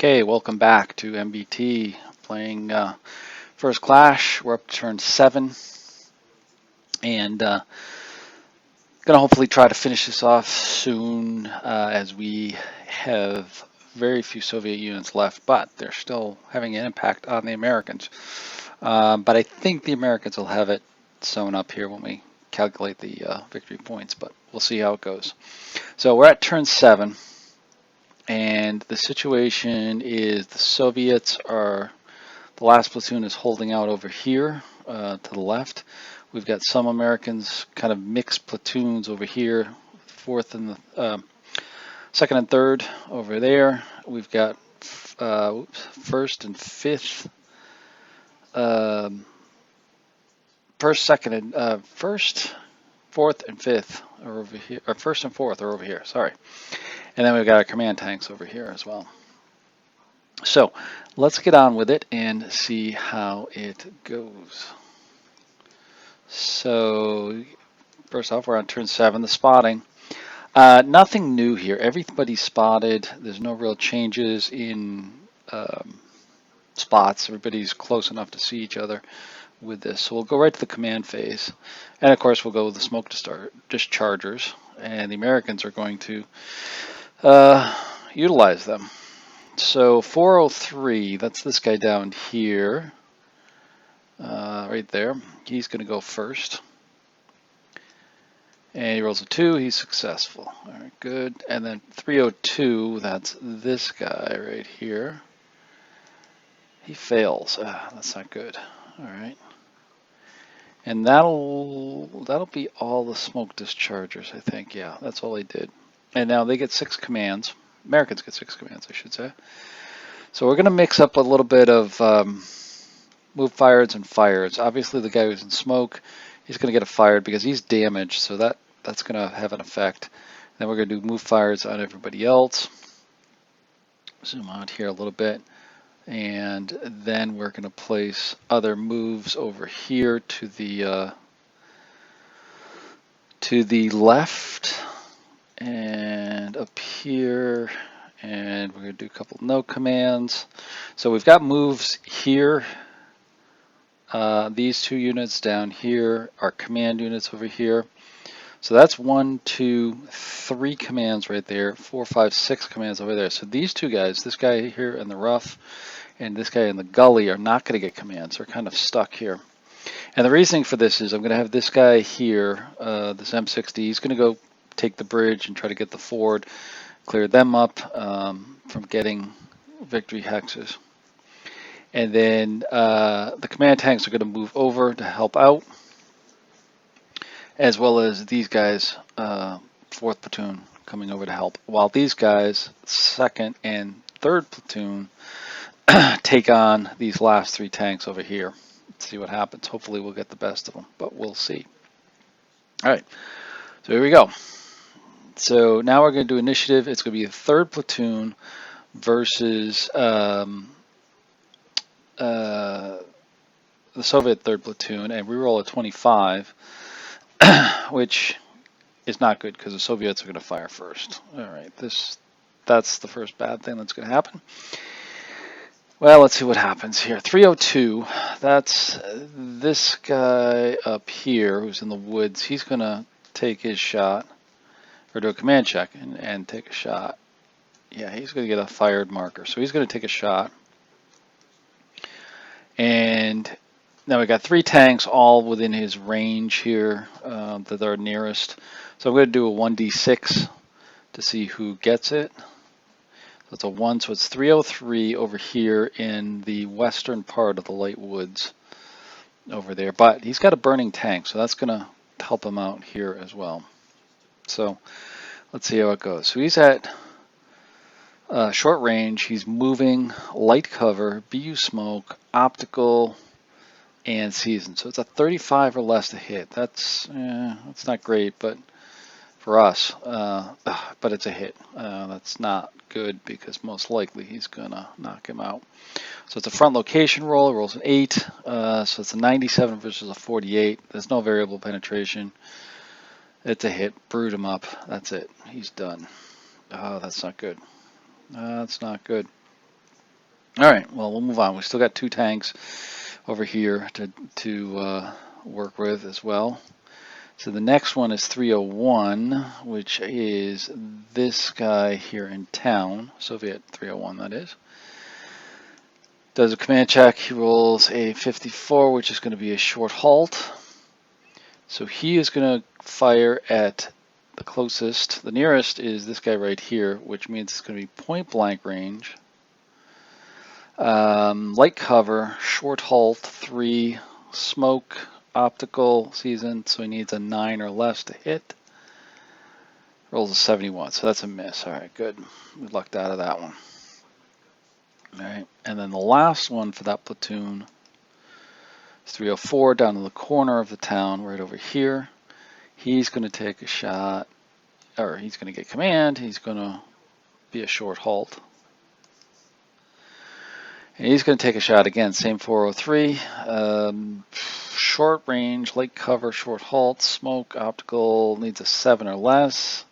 Okay, welcome back to MBT, playing First Clash. We're up to turn 7, and gonna hopefully try to finish this off soon, as we have very few Soviet units left, but they're still having an impact on the Americans. But I think the Americans will have it sewn up here when we calculate the victory points, but we'll see how it goes. So we're at turn 7. And the situation is the Soviets are, the last platoon is holding out over here to the left. We've got some Americans kind of mixed platoons over here, fourth and the second and third over there. We've got first and fifth, first, fourth, and fifth are over here, or first and fourth are over here. Sorry. And then we've got our command tanks over here as well. So let's get on with it and see how it goes. So first off, we're on turn 7, the spotting. Nothing new here. Everybody's spotted. There's no real changes in spots. Everybody's close enough to see each other with this. So we'll go right to the command phase. And of course, we'll go with the smoke dischargers. And the Americans are going to utilize them. So 403, that's this guy down here, right there. He's going to go first. And he rolls a 2, he's successful. All right, good. And then 302, that's this guy right here. He fails. That's not good. All right. And that'll be all the smoke dischargers, I think. Yeah, that's all they did. And now they get 6 commands. Americans get 6 commands, I should say. So we're going to mix up a little bit of move fireds and fires. Obviously, the guy who's in smoke, he's going to get a fired because he's damaged, so that's going to have an effect. Then we're going to do move fires on everybody else. Zoom out here a little bit. And then we're going to place other moves over here to the left and up here, and we're going to do a couple no commands. So we've got moves here. These 2 units down here are command units over here. So that's 1, 2, 3 commands right there, 4, 5, 6 commands over there. So these 2 guys, this guy here in the rough and this guy in the gully, are not going to get commands. They're kind of stuck here. And the reasoning for this is I'm going to have this guy here, this M60, he's going to go take the bridge and try to get the ford, clear them up from getting victory hexes. And then the command tanks are going to move over to help out, as well as these guys, 4th platoon, coming over to help, while these guys, 2nd and 3rd platoon, take on these last 3 tanks over here. Let's see what happens. Hopefully we'll get the best of them, but we'll see. All right, so here we go. So now we're going to do initiative. It's going to be a 3rd platoon versus the Soviet 3rd platoon, and we roll a 25, which is not good because the Soviets are going to fire first. All right, that's the first bad thing that's going to happen. Well, let's see what happens here. 302, that's this guy up here who's in the woods. He's going to take his shot, or do a command check and take a shot. Yeah, he's going to get a fired marker. So he's going to take a shot. And now we got 3 tanks all within his range here that are nearest. So I'm going to do a 1d6 to see who gets it. So it's a 1, so it's 303 over here in the western part of the light woods over there. But he's got a burning tank, so that's going to help him out here as well. So let's see how it goes. So he's at short range. He's moving, light cover, BU smoke, optical, and season. So it's a 35 or less to hit. That's not great, but for us, but it's a hit. That's not good because most likely he's gonna knock him out. So it's a front location roll. It rolls an 8. So it's a 97 versus a 48. There's no variable penetration. It's a hit. Brewed him up. That's it. He's done. Oh, that's not good. That's not good. All right, well, we'll move on. We still got 2 tanks over here to work with as well. So the next one is 301, which is this guy here in town, Soviet 301 that is. Does a command check, he rolls a 54, which is going to be a short halt. So he is going to fire at the closest. The nearest is this guy right here, which means it's going to be point blank range. Light cover, short halt, 3, smoke, optical, season, so he needs a 9 or less to hit. Rolls a 71, so that's a miss. All right, good. We lucked out of that one. All right, and then the last one for that platoon is 304 down in the corner of the town, right over here. He's going to take a shot, or he's going to get command. He's going to be a short halt. And he's going to take a shot again, same 403. Short range, light cover, short halt, smoke, optical, needs a 7 or less.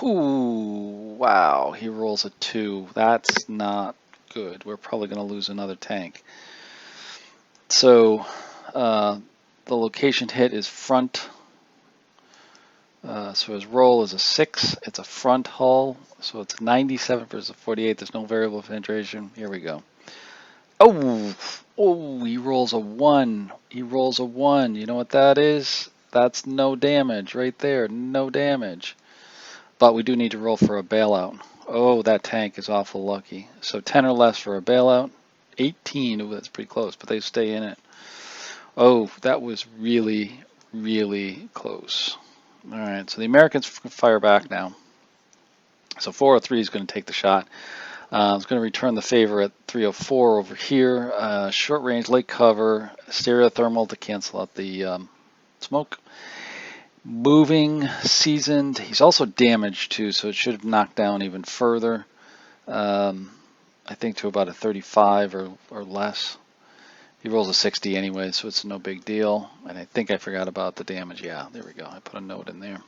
Ooh, wow, he rolls a 2. That's not good. We're probably going to lose another tank. So the location hit is front. So his roll is a 6. It's a front hull. So it's 97 versus 48. There's no variable penetration. Here we go. Oh, he rolls a 1. He rolls a 1. You know what that is? That's no damage right there. No damage. But we do need to roll for a bailout. Oh, that tank is awful lucky. So 10 or less for a bailout. 18. Ooh, that's pretty close, but they stay in it. Oh, that was really, really close. All right, so the Americans fire back now. So 403 is going to take the shot. It's going to return the favor at 304 over here. Short range, light cover, stereothermal to cancel out the smoke. Moving, seasoned. He's also damaged too, so it should have knocked down even further. I think to about a 35 or less. He rolls a 60 anyway, so it's no big deal. And I think I forgot about the damage. Yeah, there we go. I put a note in there.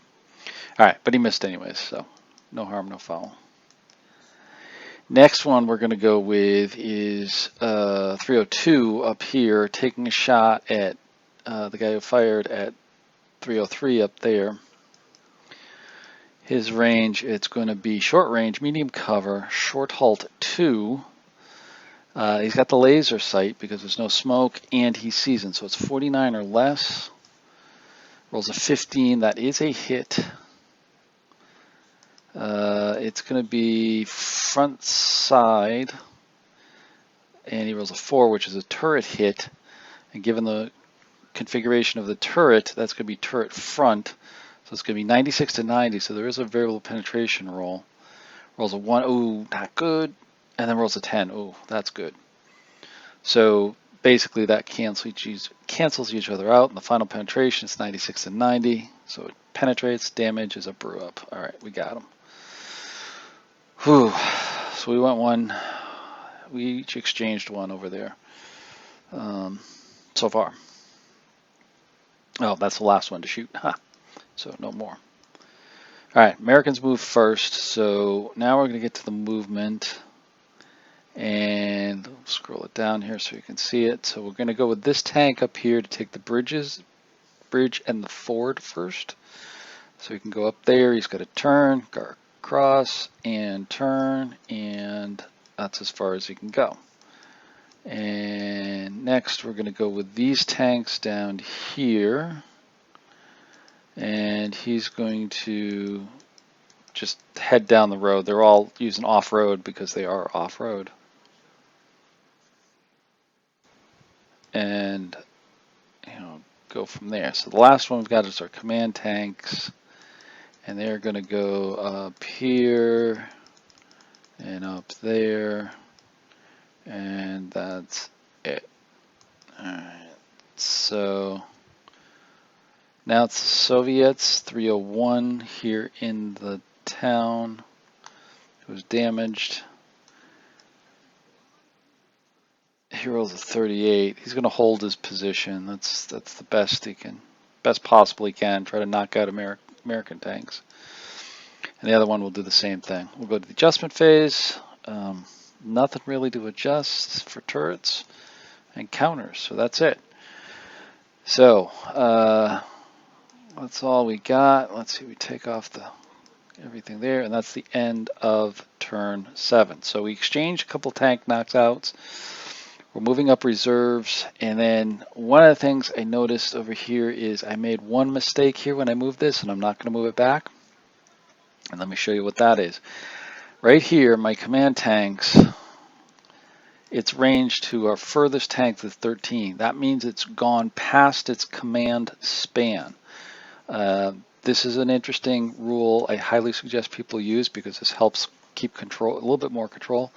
All right, but he missed anyways, so no harm, no foul. Next one we're going to go with is 302 up here, taking a shot at the guy who fired at 303 up there. His range, it's going to be short range, medium cover, short halt 2. He's got the laser sight because there's no smoke, and he's seasoned, so it's 49 or less. Rolls a 15. That is a hit. It's going to be front side, and he rolls a 4, which is a turret hit. And given the configuration of the turret, that's going to be turret front. So it's going to be 96 to 90, so there is a variable penetration roll. Rolls a 1. Ooh, not good. And then rolls a 10. Ooh, that's good. So basically that cancels each other out, and the final penetration is 96 to 90. So it penetrates, damage is a brew up. All right, we got him. Whew. So we went 1. We each exchanged 1 over there so far. Oh, that's the last one to shoot. Huh. So no more. All right, Americans move first. So now we're going to get to the movement. And scroll it down here so you can see it. So we're going to go with this tank up here to take the bridge and the ford first. So he can go up there. He's got to turn, go across, and turn, and that's as far as he can go. And next we're going to go with these tanks down here. And he's going to just head down the road. They're all using off-road because they are off-road. And go from there. So the last one we've got is our command tanks, and they're going to go up here and up there, and that's it. All right, so now it's the Soviets. 301 here in the town. It was damaged. He rolls a 38. He's going to hold his position. That's the best possible he can. Try to knock out American tanks. And the other one will do the same thing. We'll go to the adjustment phase. Nothing really to adjust for turrets and counters, so that's it. So that's all we got. Let's see, we take off everything there, and that's the end of turn 7. So we exchanged a couple tank knockouts. We're moving up reserves, and then one of the things I noticed over here is I made one mistake here when I moved this, and I'm not going to move it back. And let me show you what that is. Right here, my command tanks, its range to our furthest tank is 13. That means it's gone past its command span. This is an interesting rule I highly suggest people use because this helps keep control, a little bit more control.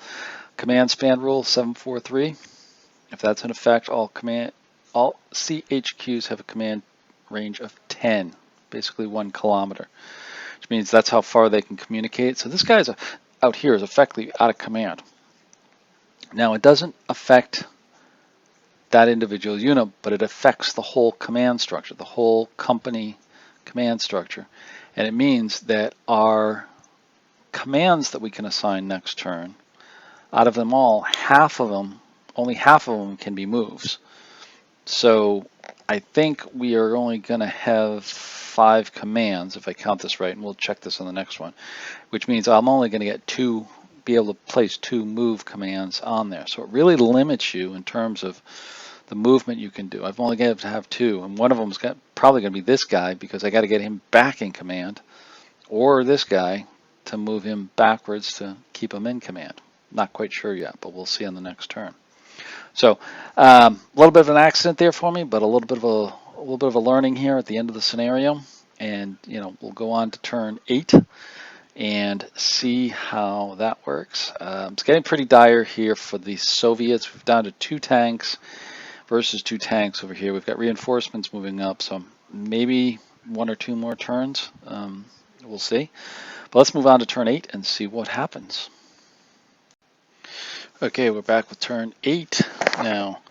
Command span rule 743. If that's in effect, all CHQs have a command range of 10, basically 1 kilometer, which means that's how far they can communicate. So this guy's out here is effectively out of command. Now it doesn't affect that individual unit, but it affects the whole command structure, the whole company command structure. And it means that our commands that we can assign next turn, out of them all, only half of them can be moves. So I think we are only going to have 5 commands, if I count this right, and we'll check this on the next one, which means I'm only going to be able to place 2 move commands on there. So it really limits you in terms of the movement you can do. I've only got to have 2, and one of them is probably going to be this guy because I got to get him back in command, or this guy to move him backwards to keep him in command. Not quite sure yet, but we'll see on the next turn. So a little bit of an accident there for me, but a little bit of a learning here at the end of the scenario, and we'll go on to turn 8 and see how that works. It's getting pretty dire here for the Soviets. We're down to 2 tanks versus 2 tanks over here. We've got reinforcements moving up, so maybe 1 or 2 more turns. We'll see. But let's move on to turn 8 and see what happens. Okay, we're back with turn 8 now.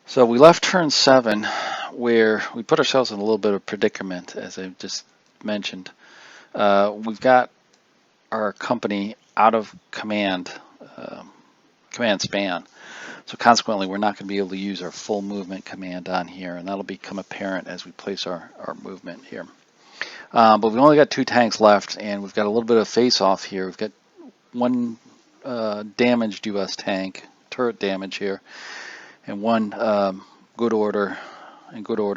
So we left turn 7 where we put ourselves in a little bit of predicament, as I just mentioned. We've got our company out of command span. So consequently, we're not going to be able to use our full movement command on here, and that'll become apparent as we place our movement here. But we've only got 2 tanks left, and we've got a little bit of face-off here. We've got 1 damaged U.S. tank, turret damage here, and 1 good order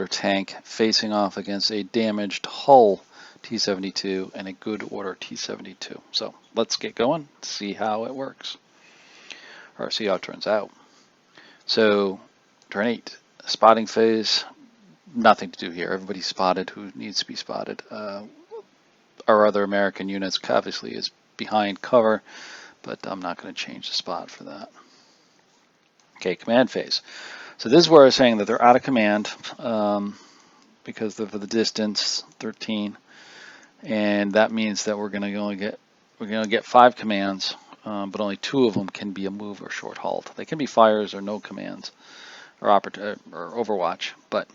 tank facing off against a damaged hull T-72 and a good order T-72. So let's get going, see how it works, or see how it turns out. So turn 8, spotting phase, nothing to do here. Everybody's spotted who needs to be spotted. Our other American units obviously is behind cover, but I'm not going to change the spot for that. Okay, command phase. So this is where I was saying that they're out of command because of the distance, 13, and that means that we're going to get 5 commands, but only 2 of them can be a move or short halt. They can be fires or no commands or overwatch, but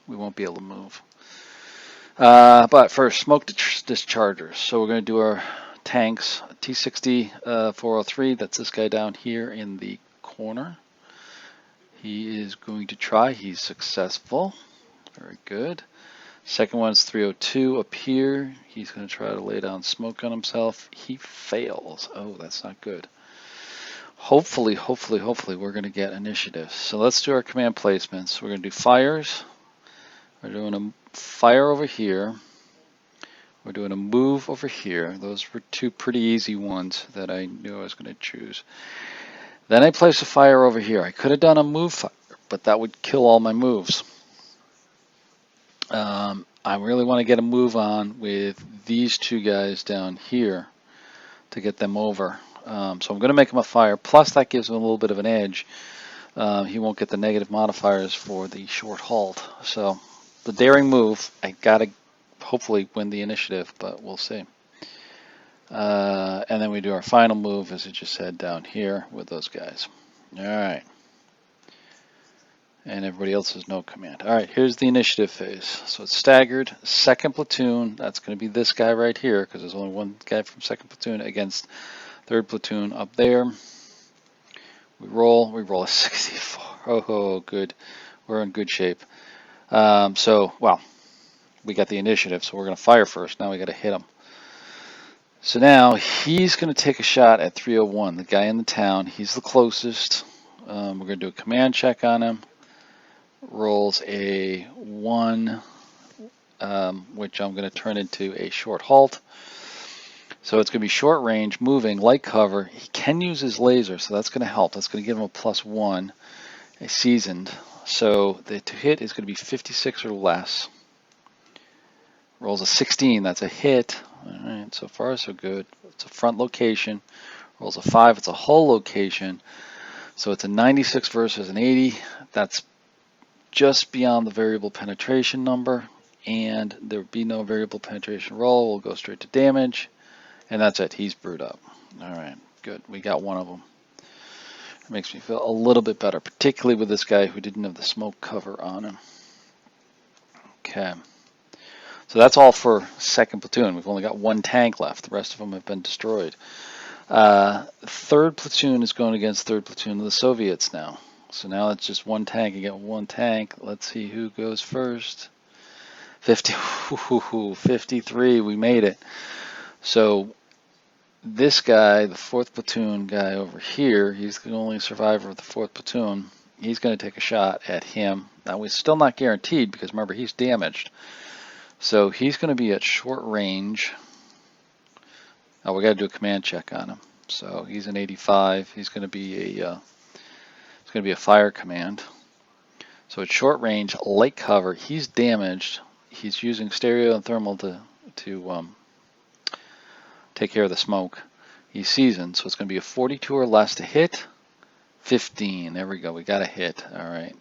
we won't be able to move. But first, smoke dischargers. So we're going to do our tanks. T-60 403, that's this guy down here in the corner. He is going to try. He's successful. Very good. Second one's 302 up here. He's going to try to lay down smoke on himself. He fails. Oh, that's not good. Hopefully, we're going to get initiative. So let's do our command placements. We're going to do fires. We're doing a fire over here. We're doing a move over here. Those were 2 pretty easy ones that I knew I was going to choose. Then I place a fire over here. I could have done a move fire, but that would kill all my moves. I really want to get a move on with these 2 guys down here to get them over. So I'm going to make him a fire. Plus, that gives him a little bit of an edge. He won't get the negative modifiers for the short halt. So the daring move, I got to hopefully win the initiative, but we'll see. And then we do our final move, as I just said, down here with those guys. All right. And everybody else has no command. All right, here's the initiative phase. So it's staggered. Second platoon, that's going to be this guy right here, because there's only 1 guy from second platoon against Third platoon up there. We roll a 64. Oh, good. We're in good shape. Well, we got the initiative, so we're going to fire first. Now we got to hit him. So now he's going to take a shot at 301, the guy in the town. He's the closest. We're going to do a command check on him. Rolls a 1, which I'm going to turn into a short halt. So it's going to be short range, moving, light cover. He can use his laser, so that's going to help. That's going to give him a +1, a seasoned. So the to hit is going to be 56 or less. Rolls a 16, that's a hit. All right, so far so good. It's a front location. Rolls a 5, it's a hull location. So it's a 96 versus an 80. That's just beyond the variable penetration number, and there would be no variable penetration roll. We'll go straight to damage, and that's it. He's brewed up. All right, good. We got one of them. It makes me feel a little bit better, particularly with this guy who didn't have the smoke cover on him. Okay. So that's all for second platoon. We've only got one tank left. The rest of them have been destroyed. Third platoon is going against third platoon of the Soviets now. So now it's just one tank. You get one tank. Let's see who goes first. 53. We made it. So this guy, the fourth platoon guy over here, he's the only survivor of the fourth platoon. He's going to take a shot at him. Now, we're still not guaranteed because, remember, he's damaged. So he's going to be at short range. Oh, we got to do a command check on him. So he's an 85. He's going to be a fire command. So at short range, light cover. He's damaged. He's using stereo and thermal to take care of the smoke. He's seasoned, so it's going to be a 42 or less to hit. 15. There we go. We got a hit. All right.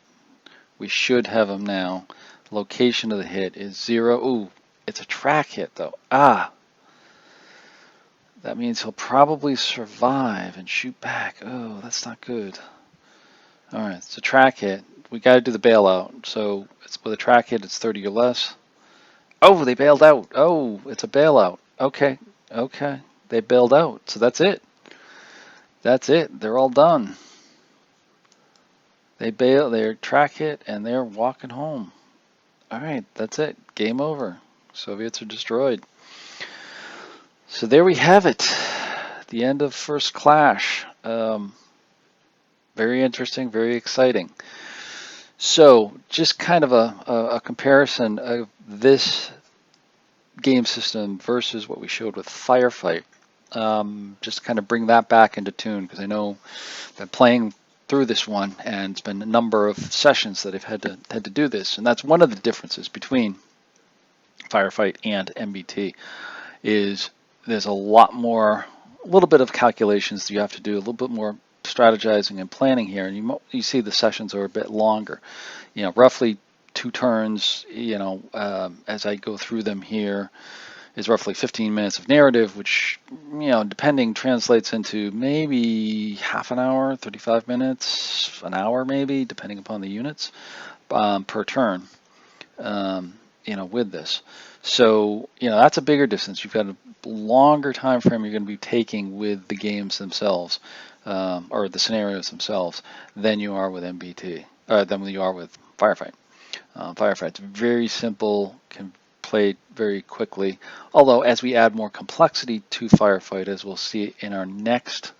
We should have him now. Location of the hit is 0. Ooh, it's a track hit though. Ah. That means he'll probably survive and shoot back. Oh, that's not good. All right, it's a track hit. We got to do the bailout. So it's with a track hit, it's 30 or less. Oh, they bailed out. Oh, it's a bailout. Okay, okay. They bailed out. So that's it. That's it. They're all done. They bail. They're track hit, and they're walking home. All right, that's it. Game over. Soviets are destroyed. So there we have it. The end of first clash. Very interesting, very exciting. So just kind of a comparison of this game system versus what we showed with Firefight. Just kind of bring that back into tune, because I know that playing through this one, and it's been a number of sessions that I've had to do this, and that's one of the differences between Firefight and MBT. Is there's a little bit of calculations that you have to do, a little bit more strategizing and planning here, and you see the sessions are a bit longer. Roughly 2 turns. As I go through them here, is roughly 15 minutes of narrative, which depending translates into maybe half an hour, 35 minutes, an hour maybe, depending upon the units per turn. With this. So, that's a bigger distance. You've got a longer time frame you're going to be taking with the games themselves, or the scenarios themselves, than you are with MBT, than you are with Firefight. Firefight's very simple, can play very quickly. Although, as we add more complexity to Firefight, as we'll see in our next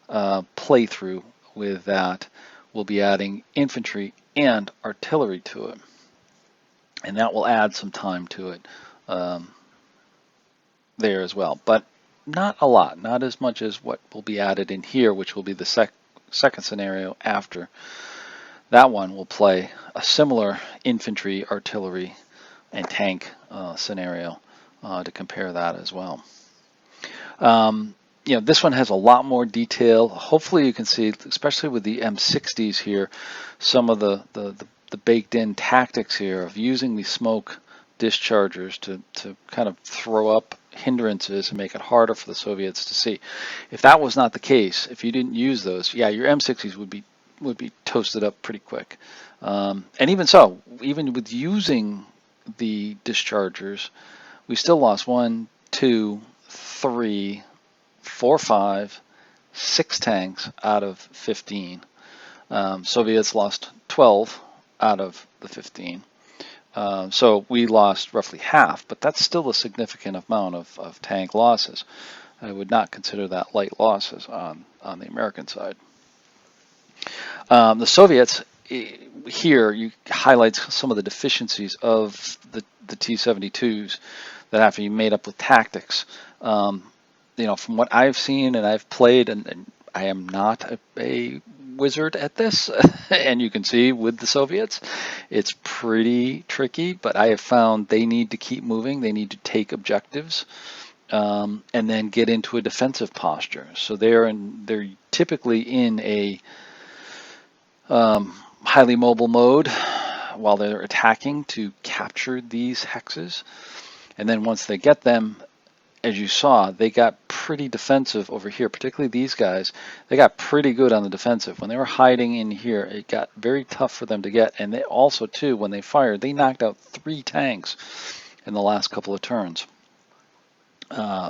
playthrough with that, we'll be adding infantry and artillery to it. And that will add some time to it there as well. But not a lot, not as much as what will be added in here, which will be the second scenario after. That one will play a similar infantry, artillery, and tank scenario to compare that as well. This one has a lot more detail. Hopefully you can see, especially with the M60s here, some of the baked-in tactics here of using the smoke dischargers to kind of throw up hindrances and make it harder for the Soviets to see. If that was not the case, if you didn't use those, yeah, your M60s would be toasted up pretty quick. And even so, even with using the dischargers, we still lost 1, 2, 3, 4, 5, 6 tanks out of 15. Soviets lost 12 out of the 15. So we lost roughly half, but that's still a significant amount of tank losses. I would not consider that light losses on the American side. The Soviets, here highlights some of the deficiencies of the T-72s that have to be made up with tactics. You know, from what I've seen and I've played, and I am not a wizard at this, and you can see with the Soviets, it's pretty tricky, but I have found they need to keep moving. They need to take objectives. And then get into a defensive posture. So they're typically in a highly mobile mode while they're attacking to capture these hexes. And then once they get them, as you saw, they got pretty defensive over here, particularly these guys. They got pretty good on the defensive. When they were hiding in here, it got very tough for them to get. And they also, too, when they fired, they knocked out 3 tanks in the last couple of turns.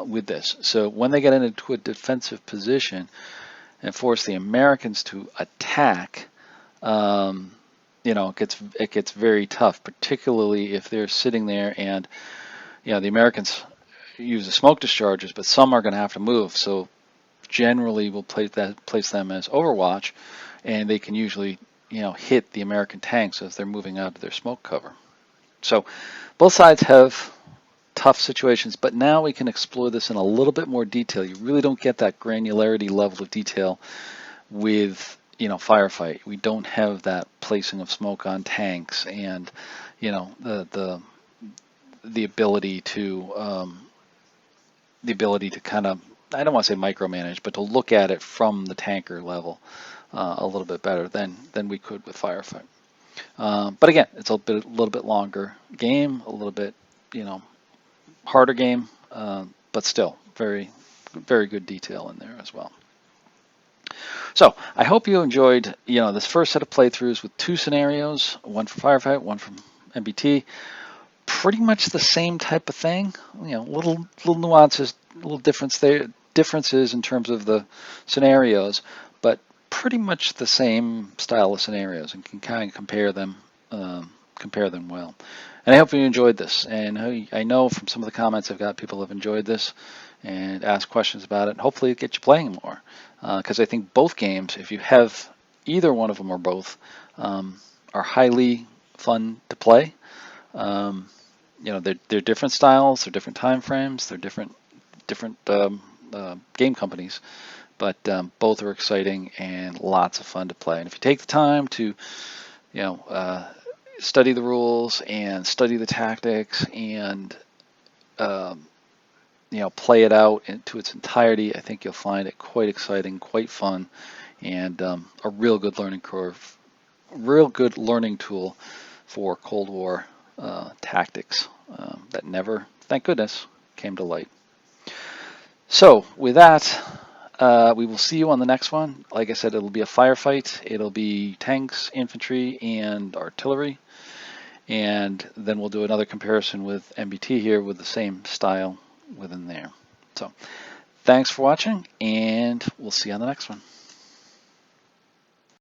With this. So when they get into a defensive position and force the Americans to attack, you know, it gets very tough, particularly if they're sitting there and, you know, the Americans use the smoke discharges, but some are going to have to move. So generally we'll place them as overwatch, and they can usually, you know, hit the American tanks as they're moving out of their smoke cover. So both sides have tough situations, but now we can explore this in a little bit more detail. You really don't get that granularity level of detail with, you know, Firefight. We don't have that placing of smoke on tanks, and, you know, the ability to kind of, I don't want to say micromanage, but to look at it from the tanker level a little bit better than we could with Firefight. But again, it's a little bit longer game, a little bit, you know, harder game, but still very, very good detail in there as well. So I hope you enjoyed, you know, this first set of playthroughs with 2 scenarios, one for Firefight, one from MBT. Pretty much the same type of thing, you know, little nuances, little differences in terms of the scenarios, but pretty much the same style of scenarios, and can kind of compare them well. And I hope you enjoyed this. And I know from some of the comments I've got, people have enjoyed this and asked questions about it. And hopefully it gets you playing more. Because I think both games, if you have either one of them or both, are highly fun to play. You know, they're different styles, they're different time frames, they're different game companies. But both are exciting and lots of fun to play. And if you take the time to, you know, study the rules and study the tactics and you know, play it out into its entirety, I think you'll find it quite exciting, quite fun, and a real good learning curve, real good learning tool for Cold War tactics that never, thank goodness, came to light. So with that, we will see you on the next one. Like I said, it'll be a firefight. It'll be tanks, infantry, and artillery. And then we'll do another comparison with MBT here with the same style within there. So thanks for watching, and we'll see you on the next one.